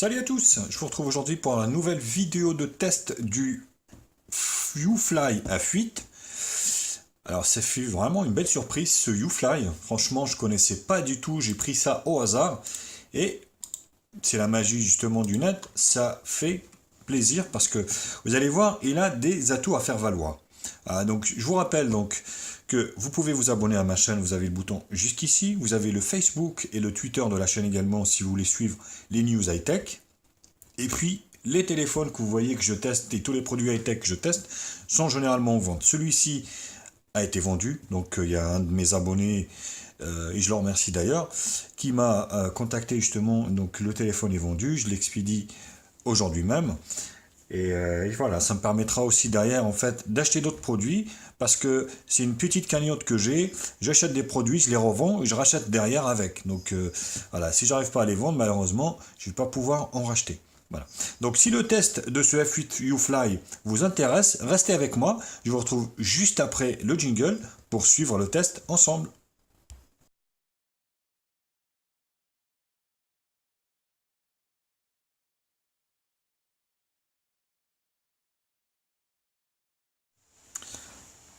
Salut à tous, je vous retrouve aujourd'hui pour la nouvelle vidéo de test du YouFly à fuite. Alors ça fait vraiment une belle surprise ce YouFly, franchement je connaissais pas du tout, j'ai pris ça au hasard et c'est la magie justement du net, ça fait plaisir parce que vous allez voir, il a des atouts à faire valoir. Donc je vous rappelle donc que vous pouvez vous abonner à ma chaîne, vous avez le bouton jusqu'ici, vous avez le Facebook et le Twitter de la chaîne également si vous voulez suivre les news high-tech. Et puis, les téléphones que vous voyez que je teste et tous les produits high-tech que je teste sont généralement en vente. Celui-ci a été vendu, donc il y a un de mes abonnés, et je le remercie d'ailleurs, qui m'a contacté justement, donc le téléphone est vendu, je l'expédie aujourd'hui même. Et voilà, ça me permettra aussi derrière en fait d'acheter d'autres produits parce que c'est une petite cagnotte que j'ai. J'achète des produits, je les revends et je rachète derrière avec. Donc voilà, si j'arrive pas à les vendre, malheureusement, je vais pas pouvoir en racheter. Voilà. Donc si le test de ce F8 YouFly vous intéresse, restez avec moi. Je vous retrouve juste après le jingle pour suivre le test ensemble.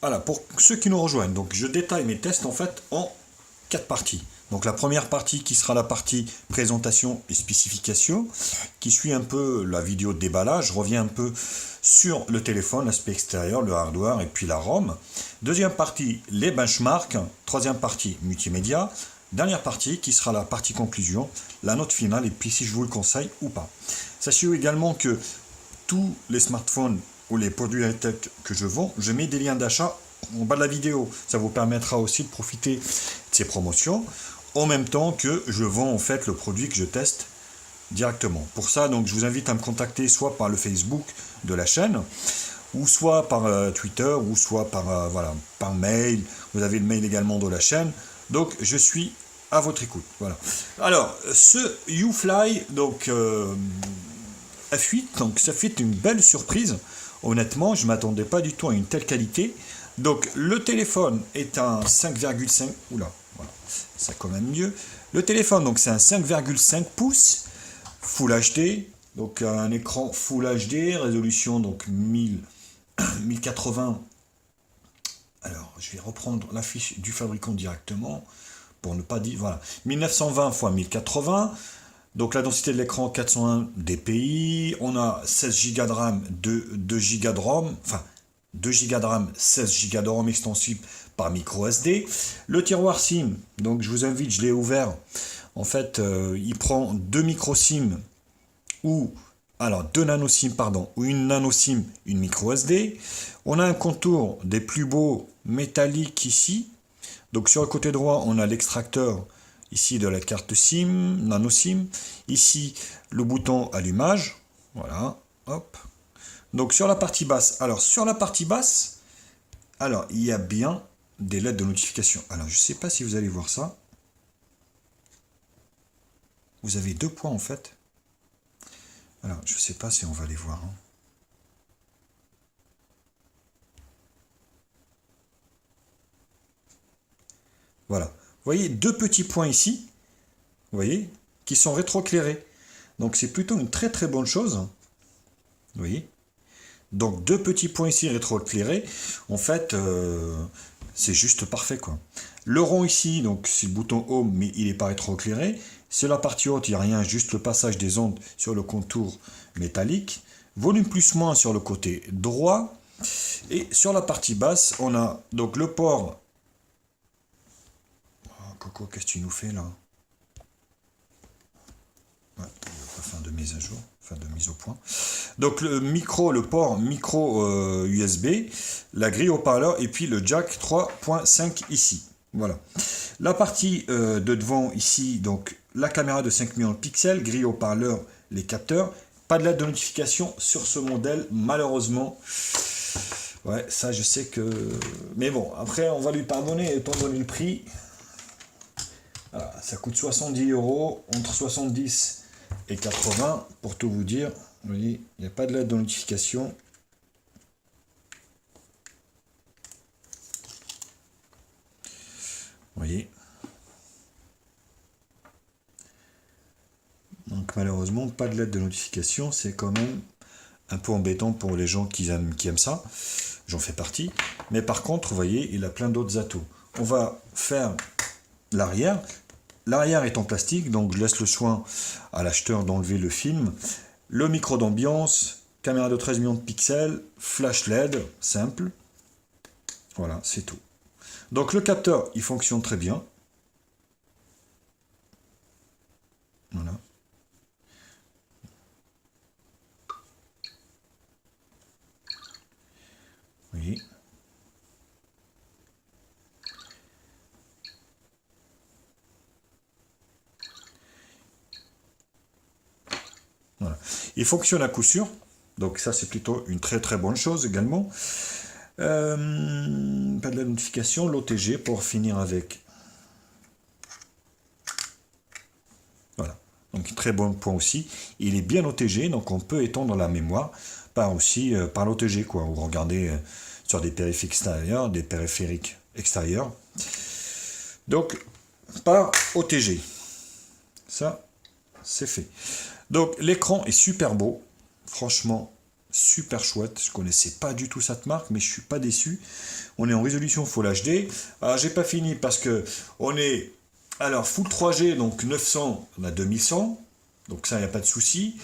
Voilà, pour ceux qui nous rejoignent, donc je détaille mes tests en fait en quatre parties. Donc la première partie qui sera la partie présentation et spécification, qui suit un peu la vidéo de déballage, je reviens un peu sur le téléphone, l'aspect extérieur, le hardware et puis la ROM. Deuxième partie, les benchmarks. Troisième partie, multimédia. Dernière partie qui sera la partie conclusion, la note finale et puis si je vous le conseille ou pas. Sachez également que tous les smartphones ou les produits high-tech que je vends, je mets des liens d'achat en bas de la vidéo. Ça vous permettra aussi de profiter de ces promotions en même temps que je vends en fait le produit que je teste directement. Pour ça, donc, je vous invite à me contacter soit par le Facebook de la chaîne, ou soit par Twitter, ou soit par, voilà, par mail. Vous avez le mail également de la chaîne. Donc, je suis à votre écoute. Voilà. Alors, ce YouFly, donc, F8, donc ça fait une belle surprise. Honnêtement, je ne m'attendais pas du tout à une telle qualité. Donc le téléphone est un 5,5. Oula, voilà, ça quand même mieux. Le téléphone, donc c'est un 5,5 pouces Full HD. Donc un écran Full HD, résolution donc 1080. Alors je vais reprendre la fiche du fabricant directement pour ne pas dire. Voilà, 1920 x 1080. Donc la densité de l'écran 401 dpi, on a 16 Go de RAM, 2 Go de ROM, enfin 2 Go de RAM, 16 Go de ROM extensible par micro SD. Le tiroir SIM, donc je vous invite, je l'ai ouvert. En fait, il prend 2 micro SIM ou alors 2 nano SIM pardon, ou une nano SIM, une micro SD. On a un contour des plus beaux métalliques ici. Donc sur le côté droit, on a l'extracteur ici de la carte SIM, nano SIM. Ici, le bouton allumage. Voilà, hop. Donc sur la partie basse, alors sur la partie basse, alors il y a bien des lettres de notification. Alors je ne sais pas si vous allez voir ça. Vous avez deux points en fait. Alors je ne sais pas si on va les voir, hein. Voilà. Vous voyez deux petits points ici, vous voyez, qui sont rétroéclairés. Donc c'est plutôt une très très bonne chose. Vous voyez. Donc deux petits points ici rétroéclairés. En fait, c'est juste parfait quoi. Le rond ici, donc c'est le bouton Home, mais il n'est pas rétroéclairé. C'est la partie haute, il n'y a rien, juste le passage des ondes sur le contour métallique. Volume plus moins sur le côté droit. Et sur la partie basse, on a donc le port. Oh, Coco, qu'est-ce que tu nous fais là? Ouais, pas faire de mise à jour, enfin de mise au point. Donc le micro, le port micro USB, la grille haut-parleur et puis le jack 3.5 ici. Voilà. La partie de devant ici, donc la caméra de 5 millions de pixels, grille haut-parleur, les capteurs. Pas de lettre de notification sur ce modèle, malheureusement. Ouais, ça je sais que... Mais bon, après on va lui pardonner étant donné le prix. Voilà, ça coûte 70 euros, entre 70 et 80 pour tout vous dire. Vous voyez, il n'y a pas de lettre de notification. Vous voyez. Donc malheureusement, pas de lettre de notification, c'est quand même un peu embêtant pour les gens qui aiment ça. J'en fais partie. Mais par contre, vous voyez, il a plein d'autres atouts. On va faire l'arrière. L'arrière est en plastique, donc je laisse le soin à l'acheteur d'enlever le film. Le micro d'ambiance, caméra de 13 millions de pixels, flash LED, simple. Voilà, c'est tout. Donc le capteur, il fonctionne très bien. Voilà. Vous voyez. Voilà. Il fonctionne à coup sûr. Donc ça, c'est plutôt une très très bonne chose également. Pas de la notification, l'OTG pour finir avec. Voilà. Donc très bon point aussi. Il est bien OTG, donc on peut étendre la mémoire par aussi par l'OTG, quoi. Ou regarder sur des périphériques extérieurs. Donc par OTG. Ça, c'est fait. Donc l'écran est super beau. Franchement, super chouette. Je connaissais pas du tout cette marque, mais je suis pas déçu. On est en résolution Full HD. Alors j'ai pas fini parce que on est alors Full 3G, donc 900, on a 2100. Donc ça, il n'y a pas de souci.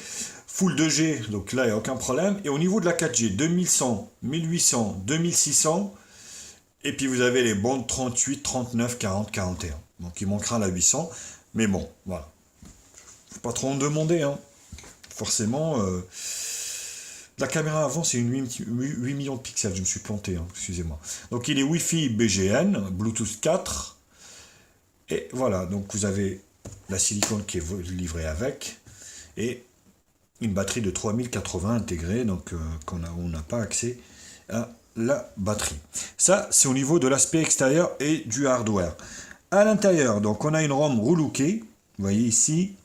Full 2G, donc là, il n'y a aucun problème. Et au niveau de la 4G, 2100, 1800, 2600. Et puis vous avez les bandes 38, 39, 40, 41. Donc il manquera la 800. Mais bon, voilà. Faut pas trop en demander, hein. Forcément, la caméra avant, c'est une 8 millions de pixels. Je me suis planté, hein, excusez-moi. Donc il est Wi-Fi BGN, Bluetooth 4. Et voilà, donc vous avez la silicone qui est livrée avec. Et une batterie de 3080 intégrée, donc on n'a pas accès à la batterie. Ça, c'est au niveau de l'aspect extérieur et du hardware. À l'intérieur, donc on a une ROM relookée, vous voyez ici.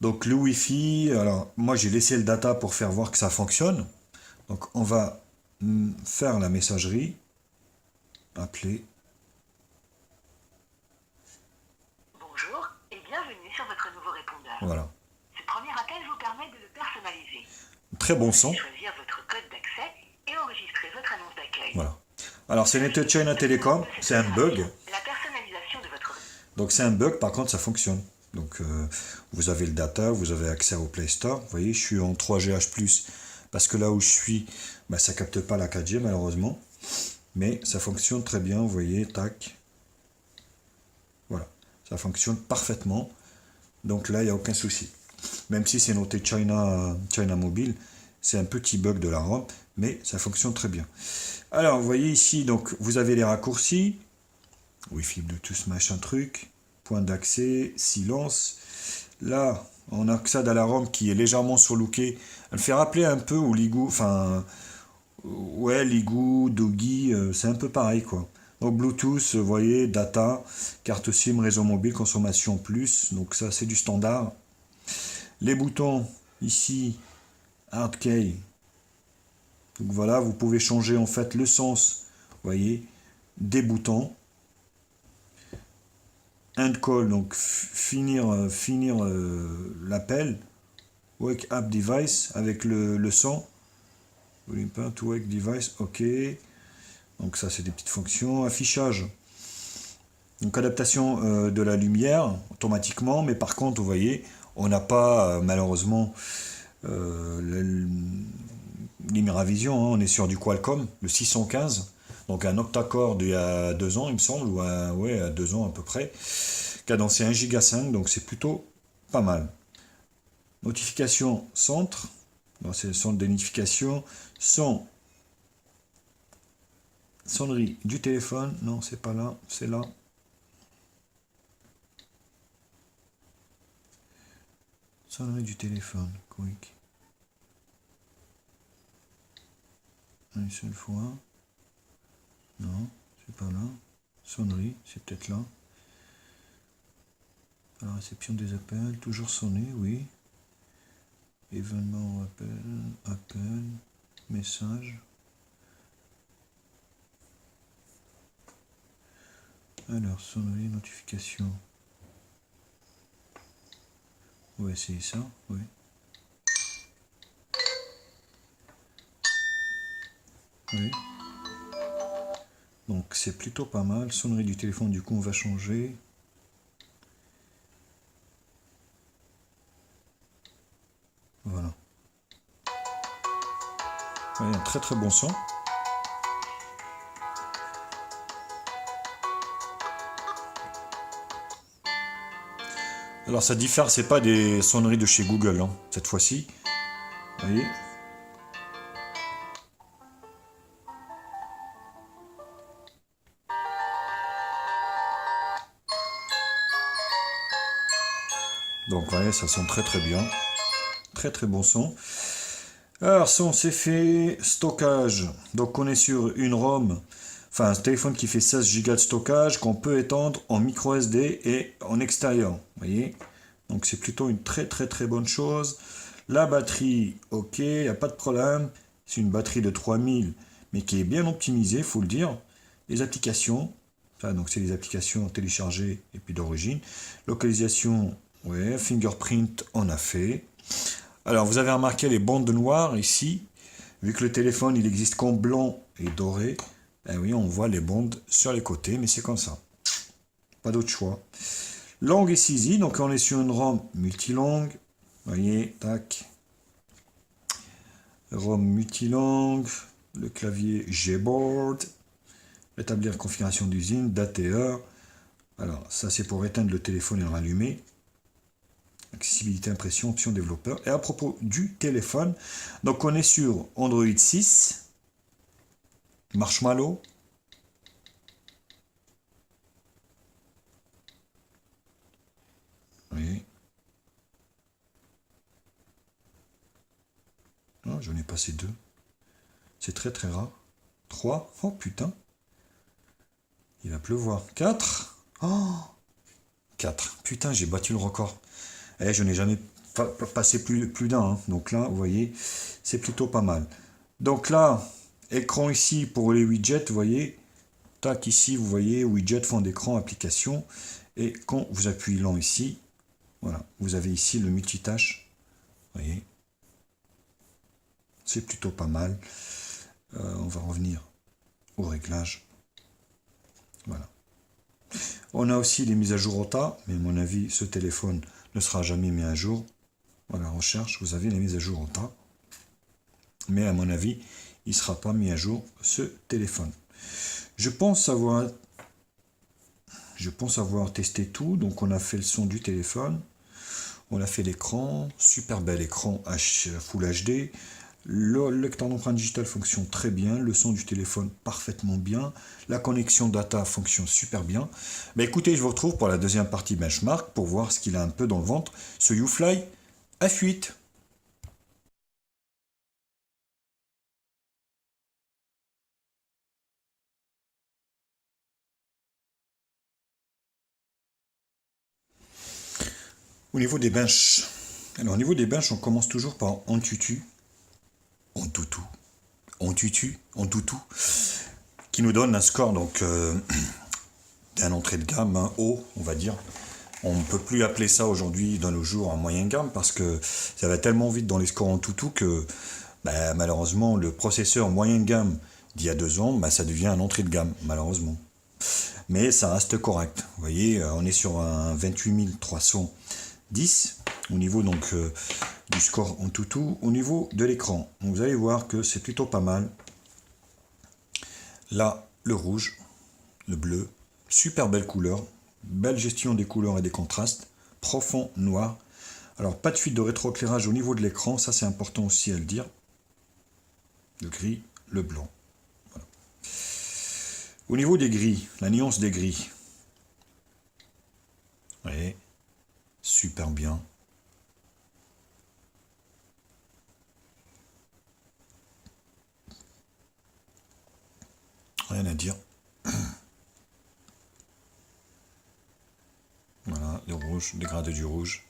Donc le Wi-Fi, alors moi j'ai laissé le data pour faire voir que ça fonctionne. Donc on va faire la messagerie, appeler. Bonjour et bienvenue sur votre nouveau répondeur. Voilà. Ce premier appel vous permet de le personnaliser. Très bon son. Choisir votre code d'accès et enregistrer votre annonce d'accueil. Voilà. Alors c'est Net China Telecom, c'est un bug. La personnalisation de votre... Donc c'est un bug, par contre ça fonctionne. Donc vous avez le data, vous avez accès au Play Store. Vous voyez, je suis en 3GH+, parce que là où je suis, bah, ça capte pas la 4G malheureusement. Mais ça fonctionne très bien, vous voyez, tac. Voilà, ça fonctionne parfaitement. Donc là, il n'y a aucun souci. Même si c'est noté China Mobile, c'est un petit bug de la ROM, mais ça fonctionne très bien. Alors, vous voyez ici, donc vous avez les raccourcis. Wi-Fi, Bluetooth, machin truc. Point d'accès, silence. Là, on accède à la ROM qui est légèrement surlookée. Elle fait rappeler un peu au Ligoo, enfin, ouais, Ligoo, Doggy, c'est un peu pareil, quoi. Donc Bluetooth, vous voyez, data, carte SIM, réseau mobile, consommation plus. Donc ça, c'est du standard. Les boutons, ici, Hard Key. Donc voilà, vous pouvez changer en fait le sens, vous voyez, des boutons. End call, donc finir l'appel. Wake up device avec le son. Volume pas to wake device, ok. Donc ça c'est des petites fonctions. Affichage. Donc adaptation de la lumière automatiquement, mais par contre vous voyez, on n'a pas malheureusement l'Imiravision, hein, on est sur du Qualcomm, le 615. Donc un octa-core d'il y a 2 ans, il me semble, ou à 2 ans à peu près. Cadencé 1 Go 5, donc c'est plutôt pas mal. Notification centre, c'est le centre de notification. Sonnerie du téléphone, non c'est pas là, c'est là. Sonnerie du téléphone, quick. Une seule fois. Non, c'est pas là. Sonnerie, c'est peut-être là. Alors, réception des appels, toujours sonner, oui. Événement, appel, message. Alors, sonnerie, notification. On va essayer ça, oui. Oui. Donc c'est plutôt pas mal. Sonnerie du téléphone, du coup on va changer. Voilà. Oui, un très très bon son. Alors ça diffère, c'est pas des sonneries de chez Google, hein, cette fois-ci. Vous voyez. Donc vous voyez, ça sonne très très bien. Très très bon son. Alors son c'est fait stockage. Donc on est sur une ROM, enfin un téléphone qui fait 16 Go de stockage qu'on peut étendre en micro SD et en extérieur. Vous voyez. Donc c'est plutôt une très très très bonne chose. La batterie, ok, il n'y a pas de problème. C'est une batterie de 3000 mais qui est bien optimisée, faut le dire. Les applications, enfin, donc c'est les applications téléchargées et puis d'origine. Localisation, ouais, fingerprint, on a fait. Alors vous avez remarqué les bandes noires ici. Vu que le téléphone il existe qu'en blanc et doré, eh oui, on voit les bandes sur les côtés, mais c'est comme ça. Pas d'autre choix. Langue et saisie, donc on est sur une ROM multilangue. Vous voyez, tac. ROM multilangue, le clavier Gboard, établir configuration d'usine, date et heure. Alors ça c'est pour éteindre le téléphone et le rallumer. Accessibilité, impression, option développeur. Et à propos du téléphone, donc on est sur Android 6, Marshmallow. Oui. Non, j'en ai passé 2. C'est très très rare. 3. Oh putain. Il va pleuvoir. 4. Oh 4. Putain, j'ai battu le record. Eh, je n'ai jamais passé plus d'un. Hein. Donc là, vous voyez, c'est plutôt pas mal. Donc là, écran ici pour les widgets, vous voyez. Tac, ici, vous voyez, widget, fond d'écran, application. Et quand vous appuyez lent ici, voilà, vous avez ici le multitâche. Vous voyez. C'est plutôt pas mal. On va revenir au réglage. Voilà. On a aussi les mises à jour au tas, mais à mon avis, ce téléphone ne sera jamais mis à jour. Voilà, recherche, vous avez les mises à jour au tas. Mais à mon avis, il ne sera pas mis à jour ce téléphone. Je pense avoir testé tout. Donc on a fait le son du téléphone. On a fait l'écran. Super bel écran Full HD. Le lecteur d'empreinte digitale fonctionne très bien. Le son du téléphone parfaitement bien. La connexion data fonctionne super bien. Bah écoutez, je vous retrouve pour la deuxième partie benchmark pour voir ce qu'il a un peu dans le ventre. Ce YouFly F8. Au niveau des benches. Alors au niveau des benches, on commence toujours par Antutu. Antutu, qui nous donne un score donc d'un entrée de gamme hein, haut, on va dire. On ne peut plus appeler ça aujourd'hui dans nos jours en moyenne gamme parce que ça va tellement vite dans les scores Antutu que bah, malheureusement le processeur moyenne gamme d'il y a 2 ans, bah, ça devient un entrée de gamme malheureusement. Mais ça reste correct. Vous voyez, on est sur un 28 310 au niveau donc du score Antutu. Au niveau de l'écran, vous allez voir que c'est plutôt pas mal. Là, le rouge, le bleu, super belle couleur, belle gestion des couleurs et des contrastes, profond noir. Alors, pas de fuite de rétroéclairage au niveau de l'écran, ça c'est important aussi à le dire. Le gris, le blanc. Voilà. Au niveau des gris, la nuance des gris. Vous voyez, super bien. Rien à dire. Voilà, le rouge, dégradé du rouge.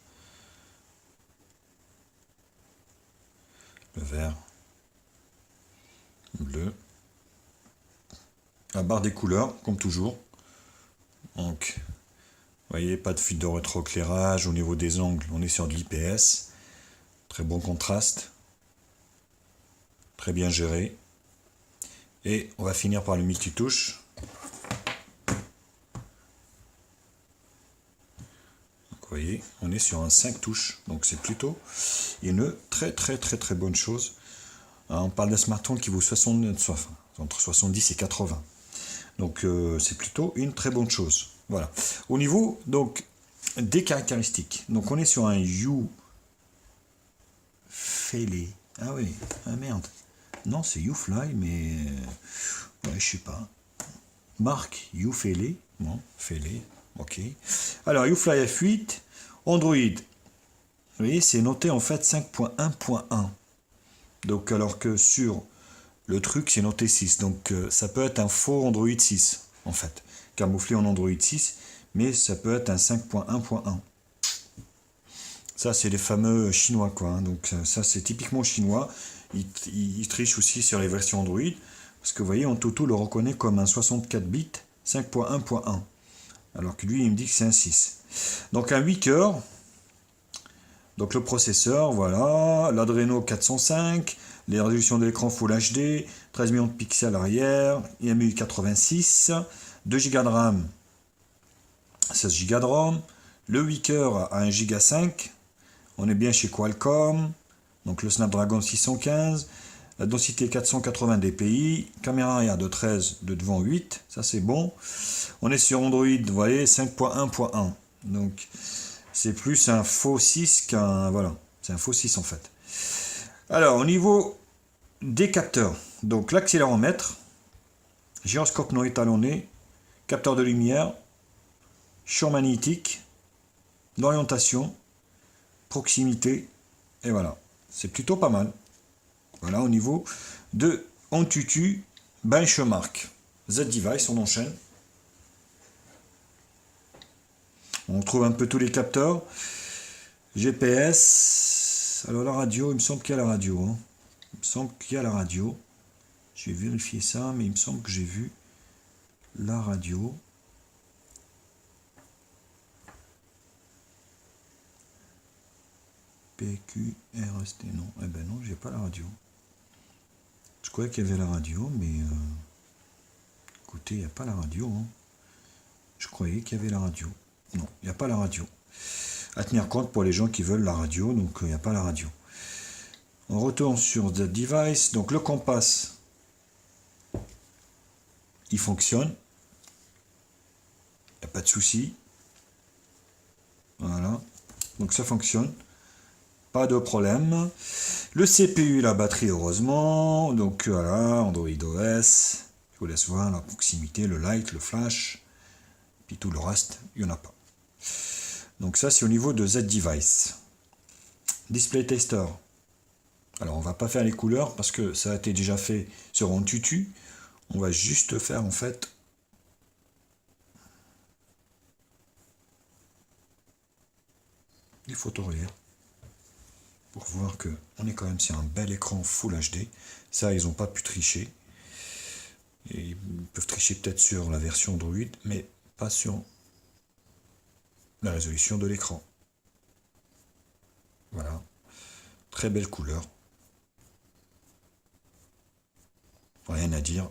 Le vert. Le bleu. La barre des couleurs, comme toujours. Donc, voyez, pas de fuite de rétroéclairage au niveau des angles, on est sur de l'IPS. Très bon contraste. Très bien géré. Et on va finir par le multitouche. Vous voyez, on est sur un 5 touches, donc c'est plutôt une très bonne chose. On parle d'un smartphone qui vaut entre 70 et 80. Donc c'est plutôt une très bonne chose. Voilà. Au niveau donc des caractéristiques, donc on est sur un YouFele. Ah oui, ah merde. Non, c'est YouFly, mais ouais, je sais pas. Marque YouFele, bon, Fele. Ok. Alors, YouFly F8, Android. Vous voyez, c'est noté en fait 5.1.1. Donc, alors que sur le truc, c'est noté 6. Donc, ça peut être un faux Android 6, en fait. Camouflé en Android 6, mais ça peut être un 5.1.1. Ça, c'est les fameux chinois, quoi. Hein. Donc, ça, c'est typiquement chinois. Ils trichent aussi sur les versions Android. Parce que, vous voyez, Antutu le reconnaît comme un 64 bits 5.1.1. Alors que lui, il me dit que c'est un 6. Donc un 8 cœurs. Donc le processeur, voilà. L'Adreno 405. Les résolutions de l'écran Full HD. 13 millions de pixels arrière. IMU 86. 2 Go de RAM. 16 Go de ROM. Le 8 cœurs à 1 Go 5. On est bien chez Qualcomm. Donc le Snapdragon 615. La densité 480 dpi, caméra arrière de 13, de devant 8, ça c'est bon. On est sur Android, vous voyez, 5.1.1. Donc c'est plus un faux 6 qu'un... Voilà, c'est un faux 6 en fait. Alors au niveau des capteurs, donc l'accéléromètre, gyroscope non étalonné, capteur de lumière, champ magnétique, l'orientation, proximité, et voilà. C'est plutôt pas mal. Voilà, au niveau de Antutu Benchmark. Z-Device, on enchaîne. On trouve un peu tous les capteurs. GPS. Alors la radio, il me semble qu'il y a la radio. Hein. Il me semble qu'il y a la radio. Je vais vérifier ça, mais il me semble que j'ai vu la radio. PQRST, non. Eh ben non, j'ai pas la radio. Je croyais qu'il y avait la radio, mais écoutez, il n'y a pas la radio. Hein. Je croyais qu'il y avait la radio. Non, il n'y a pas la radio. À tenir compte pour les gens qui veulent la radio, donc il n'y a pas la radio. On retourne sur The Device. Donc le Compass, il fonctionne. Il n'y a pas de souci. Voilà. Donc ça fonctionne. Pas de problème. Le CPU, la batterie, heureusement. Donc voilà, Android OS. Je vous laisse voir la proximité, le light, le flash. Puis tout le reste, il n'y en a pas. Donc ça, c'est au niveau de Z-Device. Display Tester. Alors, on va pas faire les couleurs parce que ça a été déjà fait sur Antutu. On va juste faire, en fait, les photos réelles. Pour voir que on est quand même sur un bel écran Full HD. Ça, ils n'ont pas pu tricher. Et ils peuvent tricher peut-être sur la version Android, mais pas sur la résolution de l'écran. Voilà. Très belle couleur. Rien à dire.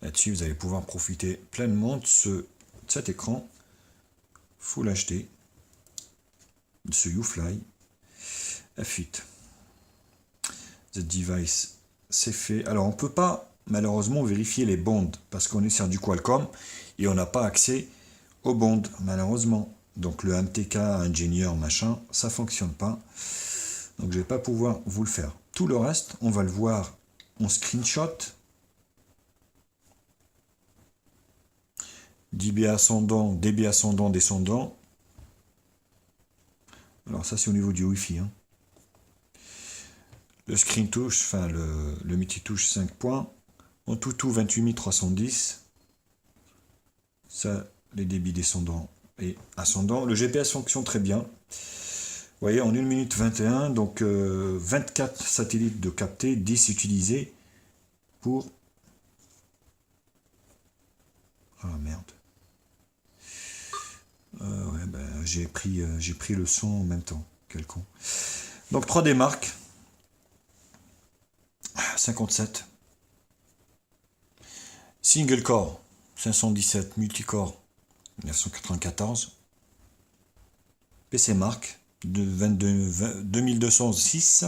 Là-dessus, vous allez pouvoir profiter pleinement de cet écran Full HD, de ce YouFly F8. Z-Device, c'est fait. Alors, on ne peut pas, malheureusement, vérifier les bandes, parce qu'on est sur du Qualcomm, et on n'a pas accès aux bandes, malheureusement. Donc, le MTK, ingénieur, machin, ça ne fonctionne pas. Donc, je ne vais pas pouvoir vous le faire. Tout le reste, on va le voir en screenshot. dB ascendant, descendant. Alors ça c'est au niveau du Wi-Fi. Hein. Le screen touch, enfin le multi-touche 5 points. Antutu 28310. Ça, les débits descendants et ascendants. Le GPS fonctionne très bien. Vous voyez, en 1 minute 21, donc 24 satellites de captés, 10 utilisés pour... Ah merde. Ouais, ben, j'ai pris le son en même temps. Quel con. Donc 3D Mark, 57. Single core, 517. Multicore, 994. PC Mark, de 2206.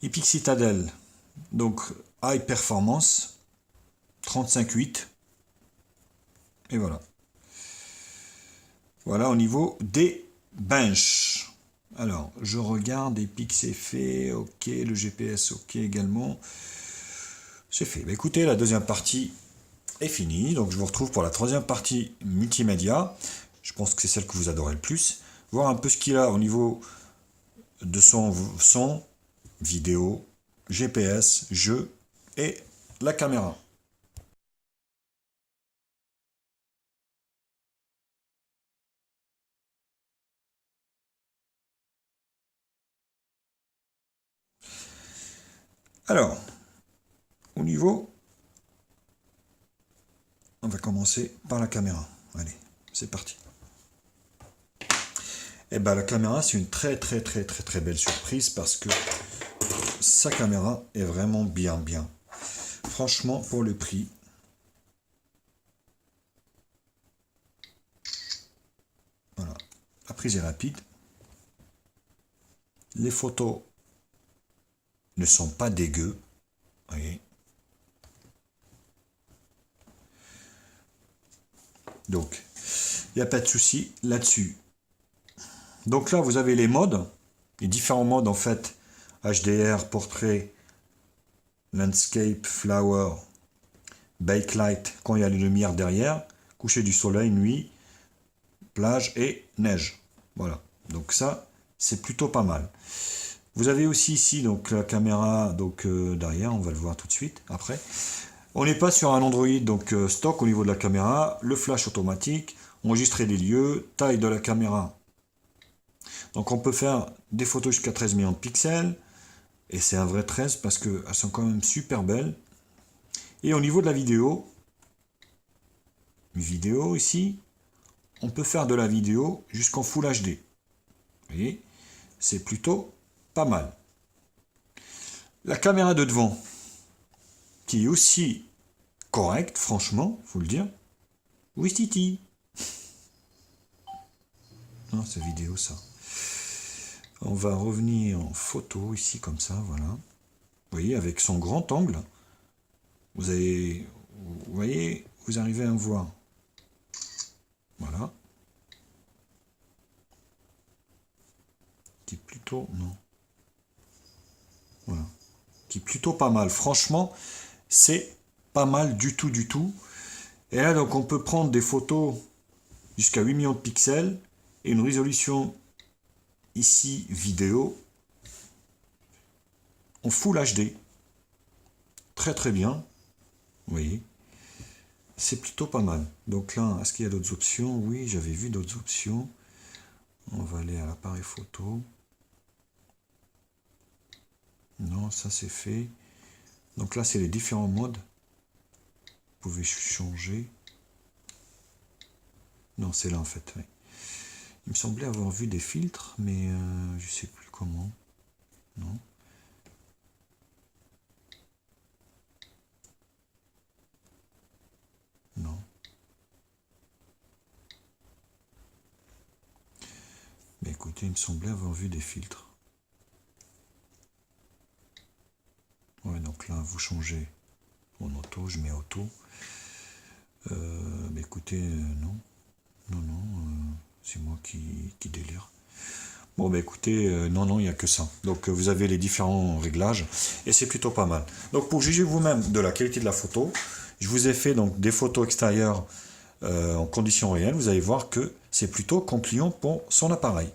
Epic Citadel, donc High Performance, 35.8. Et voilà. Voilà au niveau des benches. Alors, je regarde, Epic c'est fait, ok, le GPS ok également. C'est fait. Bah, écoutez, la deuxième partie est finie. Donc je vous retrouve pour la troisième partie multimédia. Je pense que c'est celle que vous adorez le plus. Voir un peu ce qu'il a au niveau de son vidéo, GPS, jeu et la caméra. Alors, au niveau, on va commencer par la caméra. Allez, c'est parti. Et ben la caméra, c'est une très belle surprise parce que sa caméra est vraiment bien. Franchement, pour le prix, voilà, la prise est rapide. Les photos ne sont pas dégueu. Voyez. Donc, il n'y a pas de souci là-dessus. Donc là, vous avez les modes, les différents modes en fait, HDR, portrait, landscape, flower, backlight, quand il y a les lumières derrière, coucher du soleil, nuit, plage et neige. Voilà, donc ça, c'est plutôt pas mal. Vous avez aussi ici donc la caméra donc derrière, on va le voir tout de suite après. On n'est pas sur un Android donc stock au niveau de la caméra, le flash automatique, enregistrer des lieux, taille de la caméra. Donc on peut faire des photos jusqu'à 13 millions de pixels, et c'est un vrai 13 parce qu'elles sont quand même super belles. Et au niveau de la vidéo, ici, on peut faire de la vidéo jusqu'en Full HD. Vous voyez, c'est plutôt pas mal. La caméra de devant, qui est aussi correcte, franchement, faut le dire. Oui, Titi. Non, c'est vidéo ça. On va revenir en photo ici comme ça, voilà. Vous voyez, avec son grand angle, vous voyez, vous arrivez à me voir. Voilà. Qui est plutôt, non. Voilà. Qui est plutôt pas mal. Franchement, c'est pas mal du tout. Et là, donc, on peut prendre des photos jusqu'à 8 millions de pixels et une résolution ici vidéo en Full HD. Très bien. Vous voyez. C'est plutôt pas mal. Donc là, est-ce qu'il y a d'autres options? Oui, j'avais vu d'autres options. On va aller à l'appareil photo. Non, ça c'est fait. Donc là, c'est les différents modes. Vous pouvez changer. Non, c'est là en fait. Oui. Il me semblait avoir vu des filtres, mais je sais plus comment. Non. Non. Mais écoutez, il me semblait avoir vu des filtres. Ouais, donc là, vous changez en auto, je mets auto. Mais écoutez, non. Non, c'est moi qui délire. Bon, bah écoutez, non, il n'y a que ça. Donc vous avez les différents réglages et c'est plutôt pas mal. Donc pour juger vous-même de la qualité de la photo, je vous ai fait donc des photos extérieures en conditions réelles. Vous allez voir que c'est plutôt concluant pour son appareil.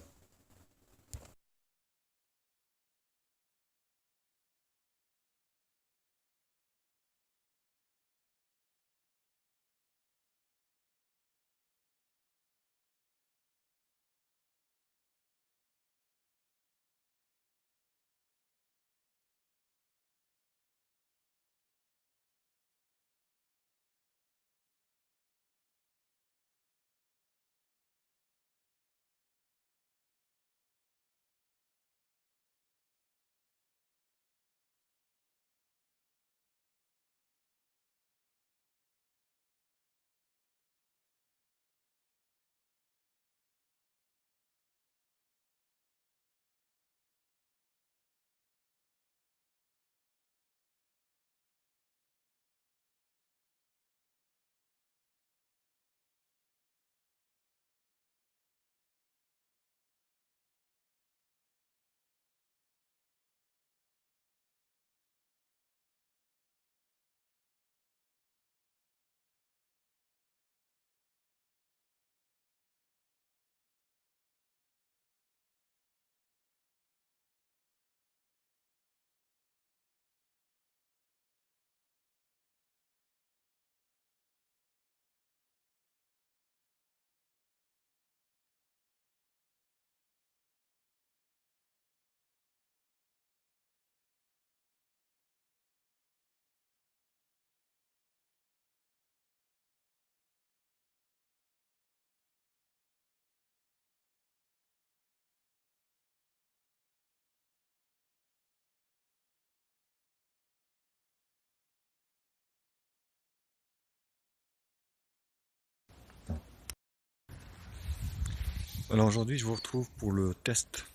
Alors aujourd'hui, je vous retrouve pour le test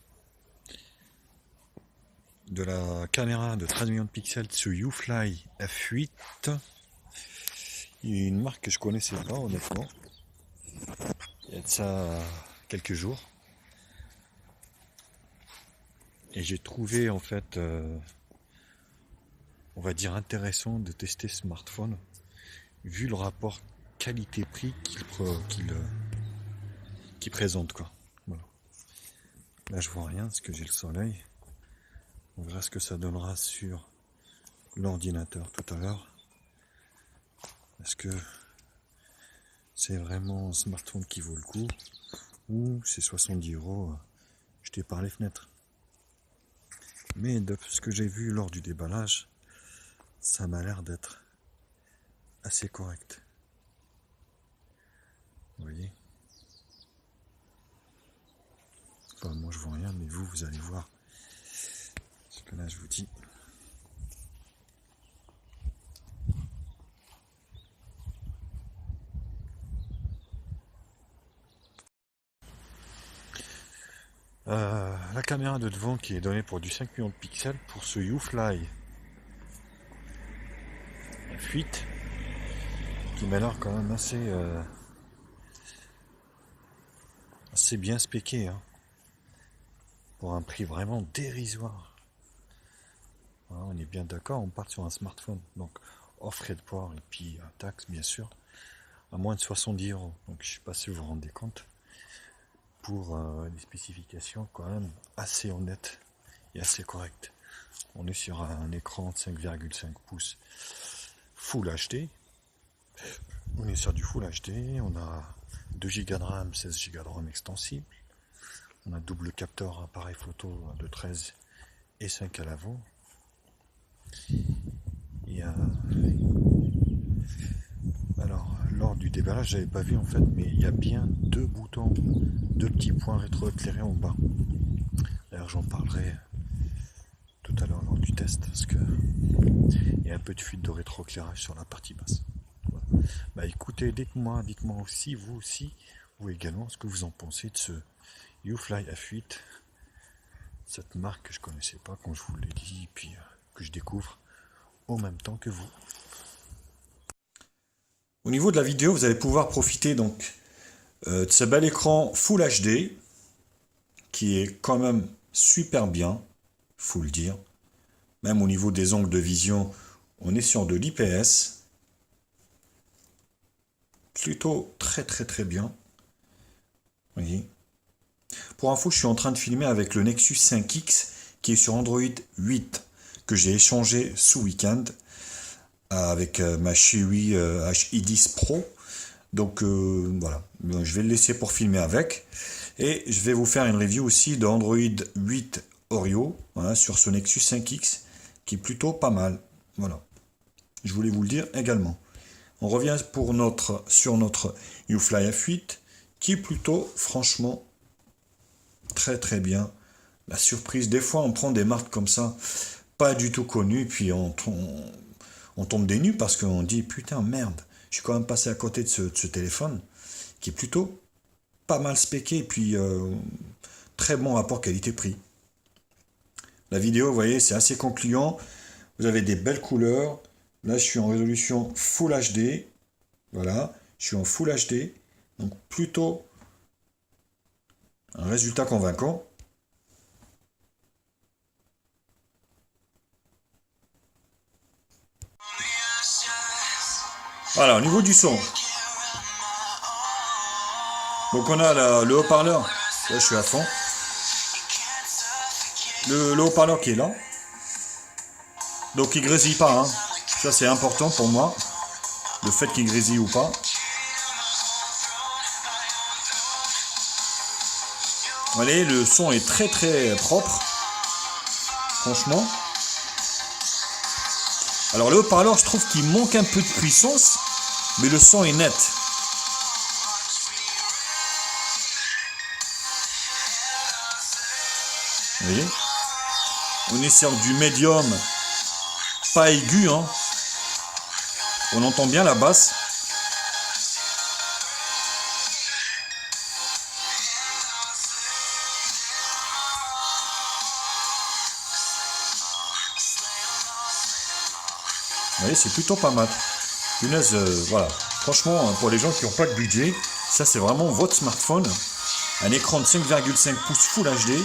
de la caméra de 13 millions de pixels de ce YouFly F8. Il y a une marque que je connaissais pas honnêtement. Il y a de ça quelques jours. Et j'ai trouvé en fait, on va dire intéressant de tester ce smartphone vu le rapport qualité-prix qu'il présente quoi. Voilà. Là je vois rien parce que j'ai le soleil. On verra ce que ça donnera sur l'ordinateur tout à l'heure. Est-ce que c'est vraiment un smartphone qui vaut le coup ou c'est 70 € jeté par les fenêtres? Mais de ce que j'ai vu lors du déballage, ça m'a l'air d'être assez correct. Vous voyez? Enfin, moi je vois rien, mais vous allez voir. Parce que là je vous dis. La caméra de devant qui est donnée pour du 5 millions de pixels pour ce YouFly F8 qui m'a l'air quand même assez bien spéqué hein, pour un prix vraiment dérisoire. Voilà, on est bien d'accord, on part sur un smartphone donc hors frais de port et puis taxe bien sûr à moins de 70 €. Donc je sais pas si vous vous rendez compte pour des spécifications quand même assez honnêtes et assez correctes. On est sur un écran de 5,5 pouces Full HD. On est sur du Full HD. On a 2 Go de RAM, 16 Go de RAM extensible. On a double capteur appareil photo de 13 et 5 à l'avant. Alors, lors du déballage, j'avais pas vu en fait, mais il y a bien deux boutons, deux petits points rétroéclairés en bas. D'ailleurs, j'en parlerai tout à l'heure lors du test, parce que il y a un peu de fuite de rétroéclairage sur la partie basse. Voilà. Bah écoutez, dites-moi aussi, vous également, ce que vous en pensez de ce YouFly F8, cette marque que je connaissais pas, comme je vous l'ai dit, puis que je découvre en même temps que vous. Au niveau de la vidéo, vous allez pouvoir profiter donc de ce bel écran Full HD qui est quand même super bien, faut le dire. Même au niveau des angles de vision, on est sur de l'IPS. Plutôt très bien. Vous voyez. Pour info, je suis en train de filmer avec le Nexus 5X qui est sur Android 8 que j'ai échangé ce week-end avec ma Xiaomi HI10 Pro. Donc voilà, je vais le laisser pour filmer avec. Et je vais vous faire une review aussi de Android 8 Oreo hein, sur ce Nexus 5X qui est plutôt pas mal. Voilà, je voulais vous le dire également. On revient sur notre YouFly F8 qui est plutôt franchement très bien. La surprise, des fois on prend des marques comme ça, pas du tout connues, puis on tombe des nues parce qu'on dit putain merde, je suis quand même passé à côté de ce téléphone qui est plutôt pas mal spéqué et puis très bon rapport qualité-prix. La vidéo, vous voyez, c'est assez concluant. Vous avez des belles couleurs. Là, je suis en résolution Full HD. Voilà, je suis en Full HD. Donc plutôt un résultat convaincant. Voilà, au niveau du son. Donc on a le haut-parleur. Là, je suis à fond. Le haut-parleur qui est là. Donc il grésille pas. Hein. Ça, c'est important pour moi. Le fait qu'il grésille ou pas. Vous voyez, le son est très propre. Franchement. Alors le haut-parleur, je trouve qu'il manque un peu de puissance, mais le son est net. Vous voyez? On est sur du médium, pas aigu, hein. On entend bien la basse. voyez, c'est plutôt pas mal. Punaise, voilà. Franchement, pour les gens qui n'ont pas de budget, ça c'est vraiment votre smartphone. Un écran de 5,5 pouces Full HD.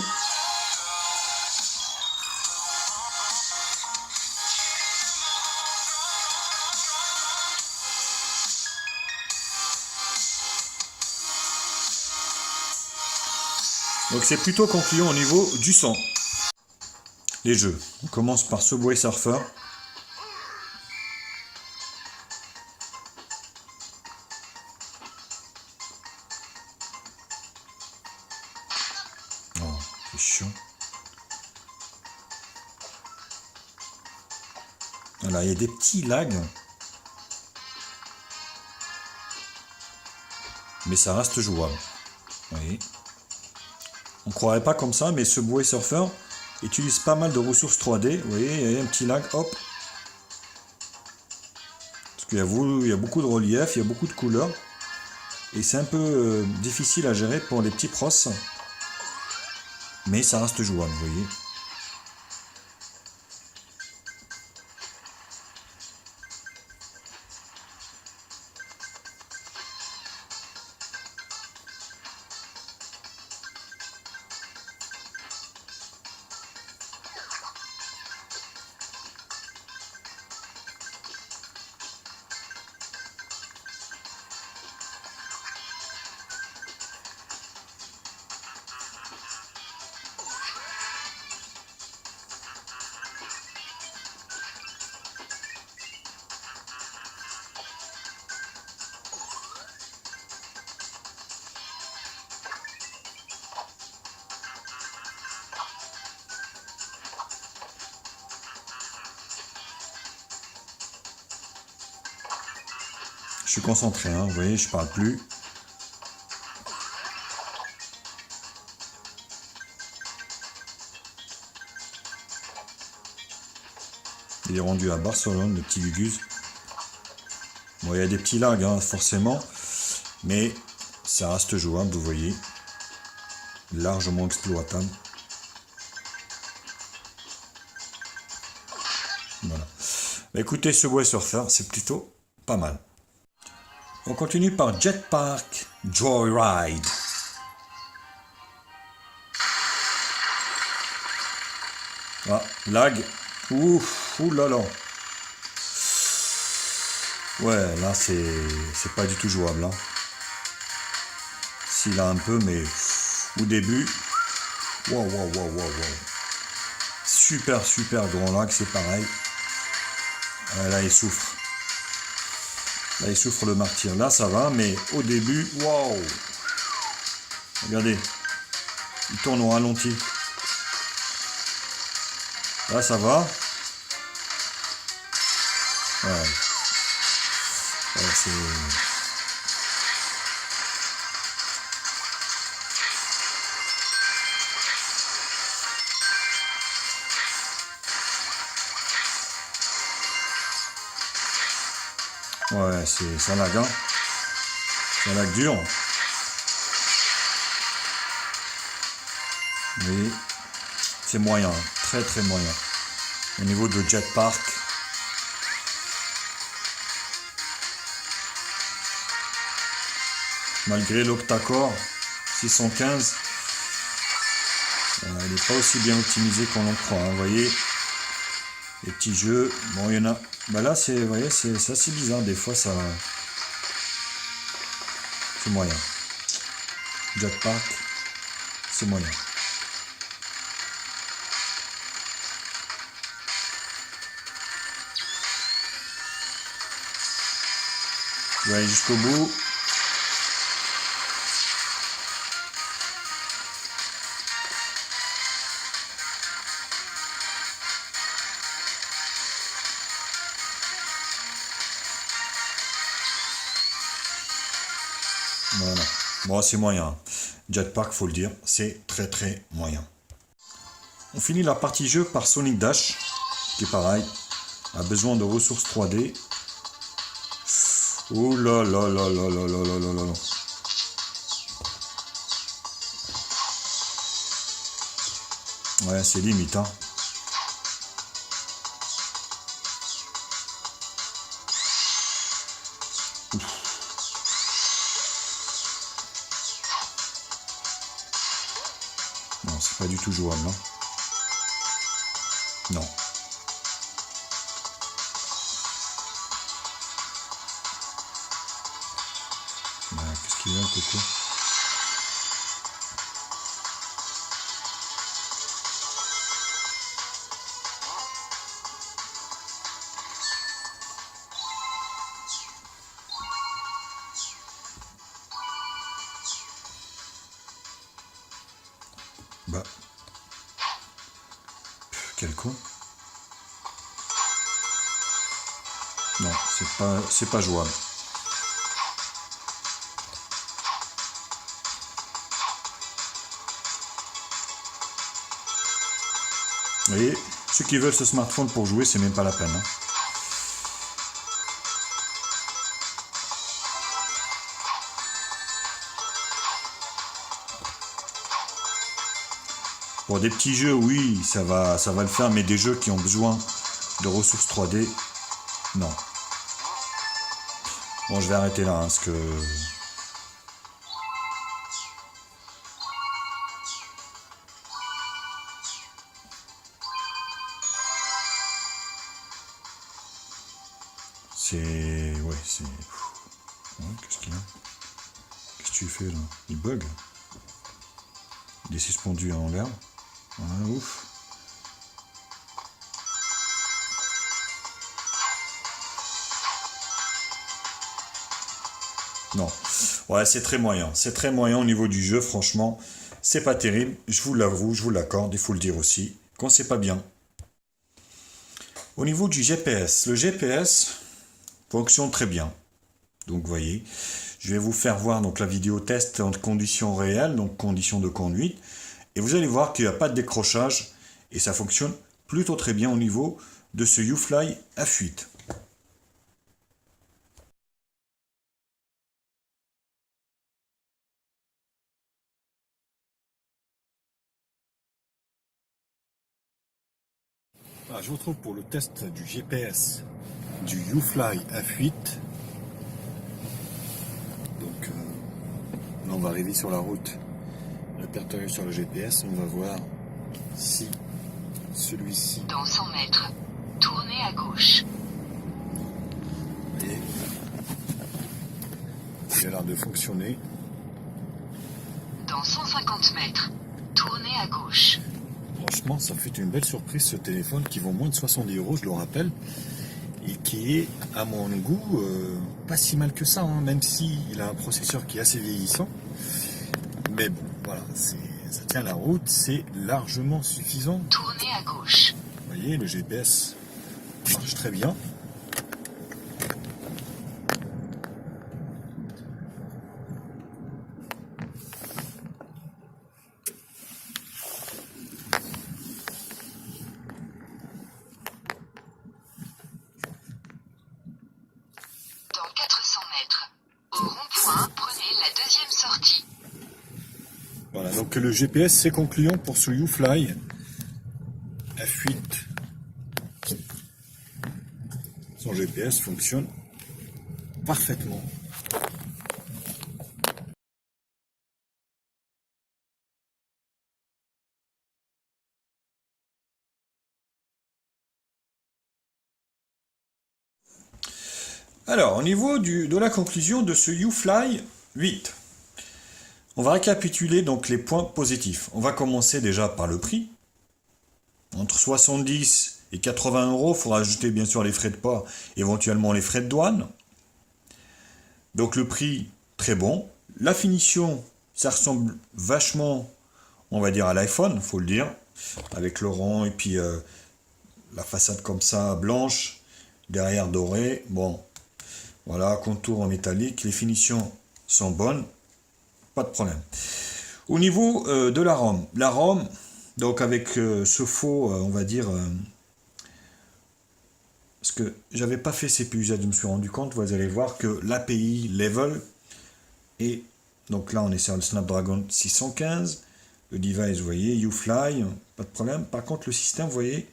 Donc c'est plutôt concluant au niveau du son. Les jeux. On commence par Subway Surfer. Oh, c'est chiant. Voilà, il y a des petits lags. Mais ça reste jouable. Vous voyez. On ne croirait pas comme ça, mais Subway Surfer utilise pas mal de ressources 3D. Vous voyez, il y a un petit lag, hop. Parce qu'il y a beaucoup de relief, il y a beaucoup de couleurs. Et c'est un peu difficile à gérer pour les petits pros. Mais ça reste jouable, vous voyez. Je suis concentré, hein, vous voyez, je parle plus. Il est rendu à Barcelone, le petit Gugus. Bon, il y a des petits lags, hein, forcément, mais ça reste jouable, vous voyez. Largement exploitable. Voilà. Bah, écoutez, Subway Surfer, c'est plutôt pas mal. On continue par Jetpack Joyride. Ah, lag. Ouf, oulala. Ouais, là c'est pas du tout jouable. Hein. S'il a un peu, mais au début. Wow, wow, wow, wow, wow. Super, super grand lag, c'est pareil. Là, il souffre. Là, il souffre le martyr. Là, ça va, mais au début, waouh! Regardez, il tourne au ralenti. Là, ça va. Ouais. Ouais, c'est... Ouais, c'est un lag, hein. C'est un lag dur. Mais c'est moyen, très très moyen. Au niveau de Jetpack, malgré l'octa-core 615, il n'est pas aussi bien optimisé qu'on l'en croit. Hein, vous voyez, les petits jeux, bon, il y en a. Bah là, vous voyez, c'est assez bizarre. Des fois, ça, c'est moyen. Jetpack, c'est moyen. Je vais aller jusqu'au bout. Voilà. Bon, c'est moyen. Jetpack, faut le dire, c'est très très moyen. On finit la partie jeu par Sonic Dash, qui est pareil, a besoin de ressources 3D. Oh là là là là là là là là là. Ouais, c'est limite, hein. Pas du tout jouable, hein. Non. Qu'est-ce qu'il y a, Coco? Bah. Quel con. Non, c'est pas jouable. Vous voyez, ceux qui veulent ce smartphone pour jouer, c'est même pas la peine, hein. Pour des petits jeux, oui, ça va le faire, mais des jeux qui ont besoin de ressources 3D, non. Bon, je vais arrêter là, hein, parce que... C'est... Ouais, c'est... Ouais, qu'est-ce qu'il y a? Qu'est-ce que tu fais, là? Il bug? Il est suspendu en l'air. Voilà, ouf. Non. Ouais, c'est très moyen. C'est très moyen au niveau du jeu, franchement. C'est pas terrible. Je vous l'avoue, je vous l'accorde. Il faut le dire aussi. Quand c'est pas bien. Au niveau du GPS. Le GPS fonctionne très bien. Donc, vous voyez. Je vais vous faire voir donc la vidéo test en conditions réelles, donc conditions de conduite. Et vous allez voir qu'il n'y a pas de décrochage. Et ça fonctionne plutôt très bien au niveau de ce YouFly F8. Ah, je vous retrouve pour le test du GPS du YouFly F8. Donc là on va arriver sur la route, répertorié sur le GPS, on va voir si celui-ci... Dans 100 mètres, tournez à gauche. Vous voyez, il a l'air de fonctionner. Dans 150 mètres, tournez à gauche. Franchement, ça fait une belle surprise ce téléphone qui vaut moins de 70 €, je le rappelle, et qui est, à mon goût, pas si mal que ça, hein, même s'il a un processeur qui est assez vieillissant. Mais bon, voilà, ça tient la route, c'est largement suffisant. Tournez à gauche. Vous voyez, le GPS marche très bien. Dans 400 mètres, au rond-point, prenez la deuxième sortie. Voilà, donc le GPS c'est concluant pour ce YouFly F8. Son GPS fonctionne parfaitement. Alors, au niveau de la conclusion de ce YouFly 8, on va récapituler donc les points positifs. On va commencer déjà par le prix. Entre 70 et 80 €, il faudra ajouter bien sûr les frais de port, éventuellement les frais de douane. Donc le prix, très bon. La finition, ça ressemble vachement, on va dire, à l'iPhone, il faut le dire. Avec le rond et puis la façade comme ça, blanche, derrière doré. Bon, voilà, contour en métallique. Les finitions sont bonnes, pas de problème. Au niveau de la ROM, donc avec ce faux, on va dire, parce que j'avais pas fait CPU Z, je me suis rendu compte, vous allez voir que l'API level, et donc là on est sur le Snapdragon 615, le device, vous voyez, YouFly, pas de problème. Par contre le système, vous voyez,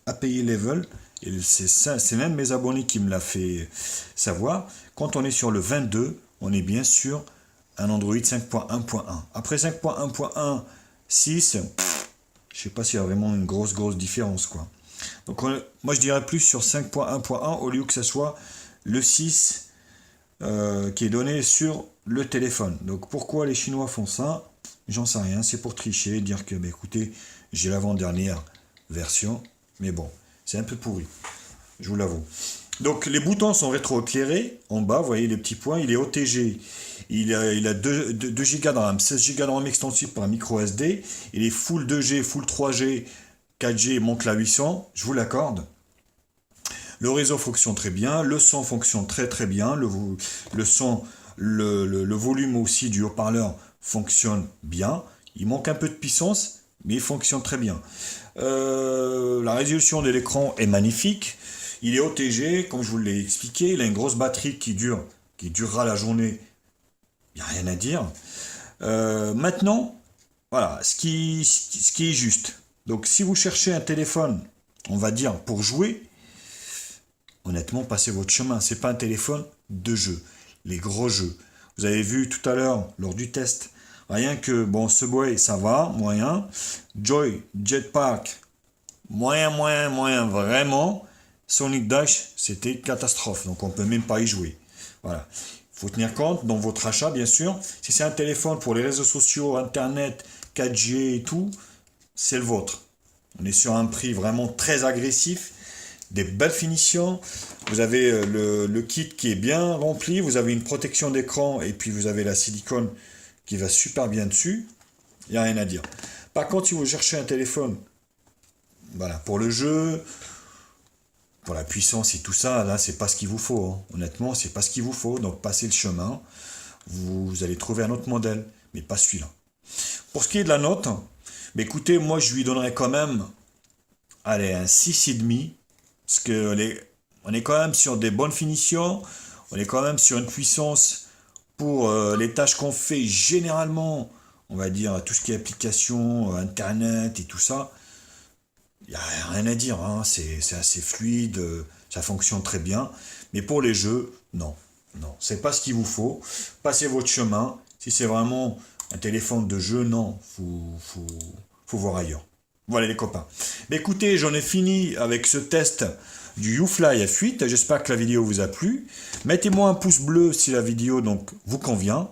API level, et c'est même mes abonnés qui me l'a fait savoir, quand on est sur le 22, on est bien sur un Android 5.1.1. Après 5.1.1, 6, je sais pas s'il y a vraiment une grosse différence, quoi. Donc moi je dirais plus sur 5.1.1 au lieu que ce soit le 6 qui est donné sur le téléphone. Donc pourquoi les Chinois font ça? J'en sais rien, c'est pour tricher, dire que bah, écoutez, j'ai l'avant-dernière version, mais bon, c'est un peu pourri, je vous l'avoue. Donc les boutons sont rétro-éclairés, en bas, vous voyez les petits points, il est OTG, il a 2 Go de RAM, 16 Go de RAM extensible par un micro SD, il est full 2G, full 3G, 4G, monte la 800, je vous l'accorde. Le réseau fonctionne très bien, le son fonctionne très bien, le son, le volume aussi du haut-parleur fonctionne bien. Il manque un peu de puissance, mais il fonctionne très bien. La résolution de l'écran est magnifique. Il est OTG, comme je vous l'ai expliqué. Il a une grosse batterie qui durera la journée. Il n'y a rien à dire. Maintenant, voilà, ce qui est juste. Donc, si vous cherchez un téléphone, on va dire, pour jouer, honnêtement, passez votre chemin. C'est pas un téléphone de jeu. Les gros jeux. Vous avez vu tout à l'heure, lors du test, rien que, bon, Subway, ça va, moyen. Joy, Jetpack, moyen, vraiment. Sonic Dash, c'était catastrophe. Donc, on peut même pas y jouer. Voilà. Il faut tenir compte dans votre achat, bien sûr. Si c'est un téléphone pour les réseaux sociaux, Internet, 4G et tout, c'est le vôtre. On est sur un prix vraiment très agressif. Des belles finitions, vous avez le kit qui est bien rempli, vous avez une protection d'écran et puis vous avez la silicone qui va super bien dessus, il n'y a rien à dire. Par contre, si vous cherchez un téléphone, voilà, pour le jeu, pour la puissance et tout ça, là, c'est pas ce qu'il vous faut, hein. Honnêtement, c'est pas ce qu'il vous faut, donc passez le chemin, vous allez trouver un autre modèle, mais pas celui-là. Pour ce qui est de la note, mais écoutez, moi je lui donnerais quand même, allez, un 6,5. Parce qu'on est quand même sur des bonnes finitions, on est quand même sur une puissance pour les tâches qu'on fait généralement, on va dire tout ce qui est application, internet et tout ça, il n'y a rien à dire, hein. C'est assez fluide, ça fonctionne très bien, mais pour les jeux, non, c'est pas ce qu'il vous faut, passez votre chemin, si c'est vraiment un téléphone de jeu, non, faut voir ailleurs. Voilà les copains. Mais écoutez, j'en ai fini avec ce test du YouFly F8. J'espère que la vidéo vous a plu. Mettez-moi un pouce bleu si la vidéo donc vous convient,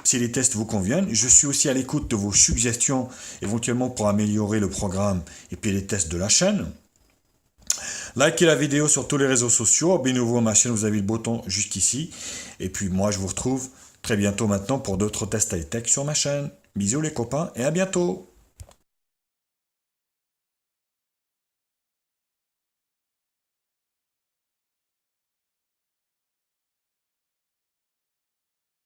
si les tests vous conviennent. Je suis aussi à l'écoute de vos suggestions, éventuellement pour améliorer le programme et puis les tests de la chaîne. Likez la vidéo sur tous les réseaux sociaux. Abonnez-vous à ma chaîne, vous avez le bouton juste ici. Et puis moi, je vous retrouve très bientôt maintenant pour d'autres tests high-tech sur ma chaîne. Bisous les copains et à bientôt.